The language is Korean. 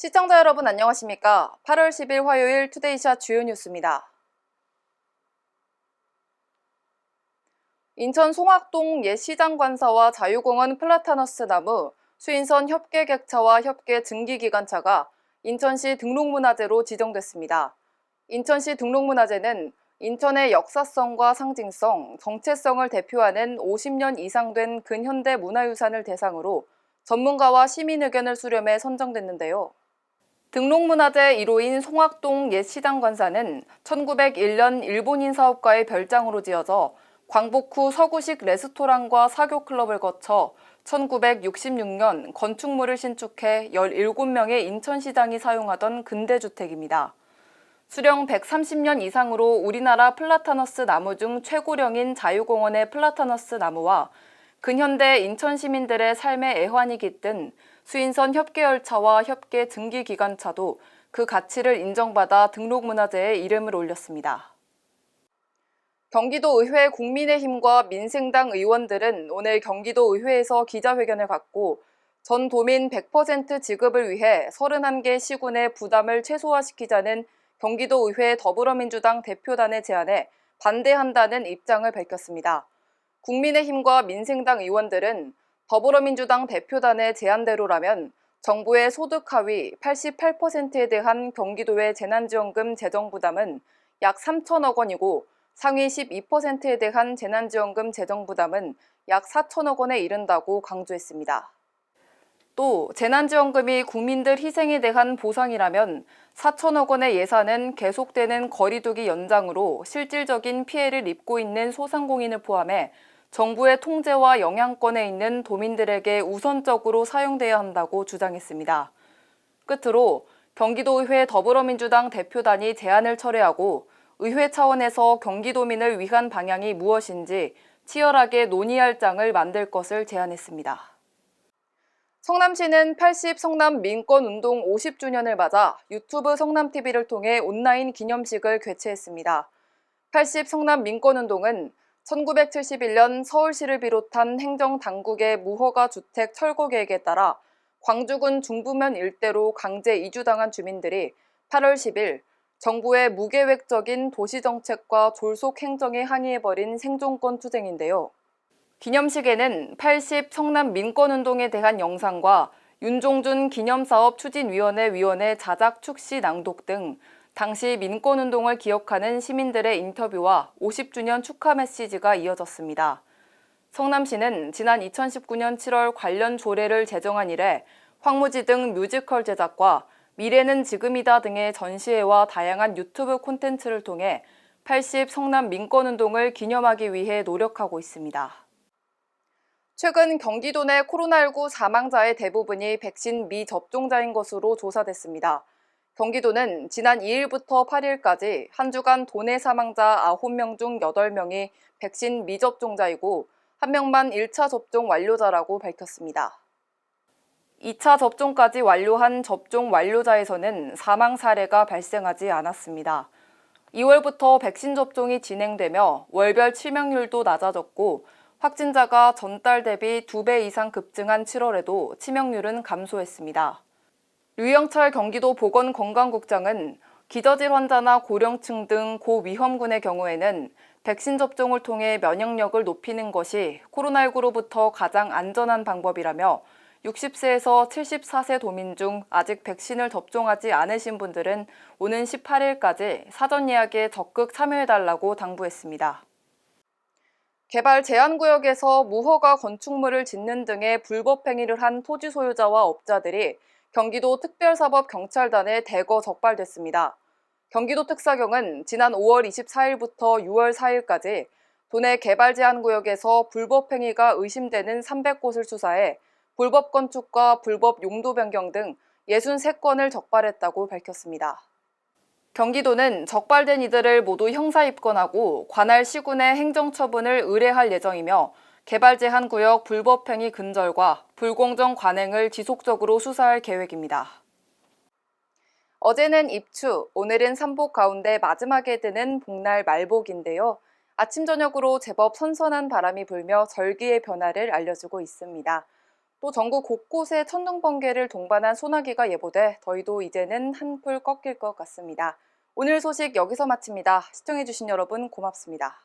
시청자 여러분 안녕하십니까? 8월 10일 화요일 투데이샷 주요 뉴스입니다. 인천 송악동 옛 시장관사와 자유공원 플라타너스 나무, 수인선 협계객차와 협계 증기기관차가 인천시 등록문화재로 지정됐습니다. 인천시 등록문화재는 인천의 역사성과 상징성, 정체성을 대표하는 50년 이상 된 근현대 문화유산을 대상으로 전문가와 시민 의견을 수렴해 선정됐는데요. 등록문화재 1호인 송악동 옛 시장관사는 1901년 일본인 사업가의 별장으로 지어져 광복 후 서구식 레스토랑과 사교클럽을 거쳐 1966년 건축물을 신축해 17명의 인천시장이 사용하던 근대주택입니다. 수령 130년 이상으로 우리나라 플라타너스 나무 중 최고령인 자유공원의 플라타너스 나무와 근현대 인천 시민들의 삶의 애환이 깃든 수인선 협계열차와 협계 증기기관차도 그 가치를 인정받아 등록문화재에 이름을 올렸습니다. 경기도의회 국민의힘과 민생당 의원들은 오늘 경기도의회에서 기자회견을 갖고 전 도민 100% 지급을 위해 31개 시군의 부담을 최소화시키자는 경기도의회 더불어민주당 대표단의 제안에 반대한다는 입장을 밝혔습니다. 국민의힘과 민생당 의원들은 더불어민주당 대표단의 제안대로라면 정부의 소득 하위 88%에 대한 경기도의 재난지원금 재정 부담은 약 3천억 원이고 상위 12%에 대한 재난지원금 재정 부담은 약 4천억 원에 이른다고 강조했습니다. 또 재난지원금이 국민들 희생에 대한 보상이라면 4천억 원의 예산은 계속되는 거리두기 연장으로 실질적인 피해를 입고 있는 소상공인을 포함해 정부의 통제와 영향권에 있는 도민들에게 우선적으로 사용돼야 한다고 주장했습니다. 끝으로 경기도의회 더불어민주당 대표단이 제안을 철회하고 의회 차원에서 경기도민을 위한 방향이 무엇인지 치열하게 논의할 장을 만들 것을 제안했습니다. 성남시는 80 성남 민권운동 50주년을 맞아 유튜브 성남TV를 통해 온라인 기념식을 개최했습니다. 80 성남 민권운동은 1971년 서울시를 비롯한 행정당국의 무허가 주택 철거 계획에 따라 광주군 중부면 일대로 강제 이주당한 주민들이 8월 10일 정부의 무계획적인 도시정책과 졸속 행정에 항의해버린 생존권 투쟁인데요. 기념식에는 80 성남 민권운동에 대한 영상과 윤종준 기념사업추진위원회 위원의 자작 축시 낭독 등 당시 민권운동을 기억하는 시민들의 인터뷰와 50주년 축하 메시지가 이어졌습니다. 성남시는 지난 2019년 7월 관련 조례를 제정한 이래 황무지 등 뮤지컬 제작과 미래는 지금이다 등의 전시회와 다양한 유튜브 콘텐츠를 통해 80 성남 민권운동을 기념하기 위해 노력하고 있습니다. 최근 경기도 내 코로나19 사망자의 대부분이 백신 미접종자인 것으로 조사됐습니다. 경기도는 지난 2일부터 8일까지 한 주간 도내 사망자 9명 중 8명이 백신 미접종자이고 1명만 1차 접종 완료자라고 밝혔습니다. 2차 접종까지 완료한 접종 완료자에서는 사망 사례가 발생하지 않았습니다. 2월부터 백신 접종이 진행되며 월별 치명률도 낮아졌고 확진자가 전달 대비 2배 이상 급증한 7월에도 치명률은 감소했습니다. 류영철 경기도 보건건강국장은 기저질 환자나 고령층 등 고위험군의 경우에는 백신 접종을 통해 면역력을 높이는 것이 코로나19로부터 가장 안전한 방법이라며 60세에서 74세 도민 중 아직 백신을 접종하지 않으신 분들은 오는 18일까지 사전 예약에 적극 참여해달라고 당부했습니다. 개발 제한구역에서 무허가 건축물을 짓는 등의 불법 행위를 한 토지 소유자와 업자들이 경기도 특별사법경찰단에 대거 적발됐습니다. 경기도 특사경은 지난 5월 24일부터 6월 4일까지 도내 개발 제한구역에서 불법 행위가 의심되는 300곳을 수사해 불법 건축과 불법 용도 변경 등 63건을 적발했다고 밝혔습니다. 경기도는 적발된 이들을 모두 형사 입건하고 관할 시군에 행정처분을 의뢰할 예정이며 개발 제한 구역 불법 행위 근절과 불공정 관행을 지속적으로 수사할 계획입니다. 어제는 입추, 오늘은 삼복 가운데 마지막에 드는 복날 말복인데요. 아침 저녁으로 제법 선선한 바람이 불며 절기의 변화를 알려주고 있습니다. 또 전국 곳곳에 천둥 번개를 동반한 소나기가 예보돼 더위도 이제는 한풀 꺾일 것 같습니다. 오늘 소식 여기서 마칩니다. 시청해주신 여러분 고맙습니다.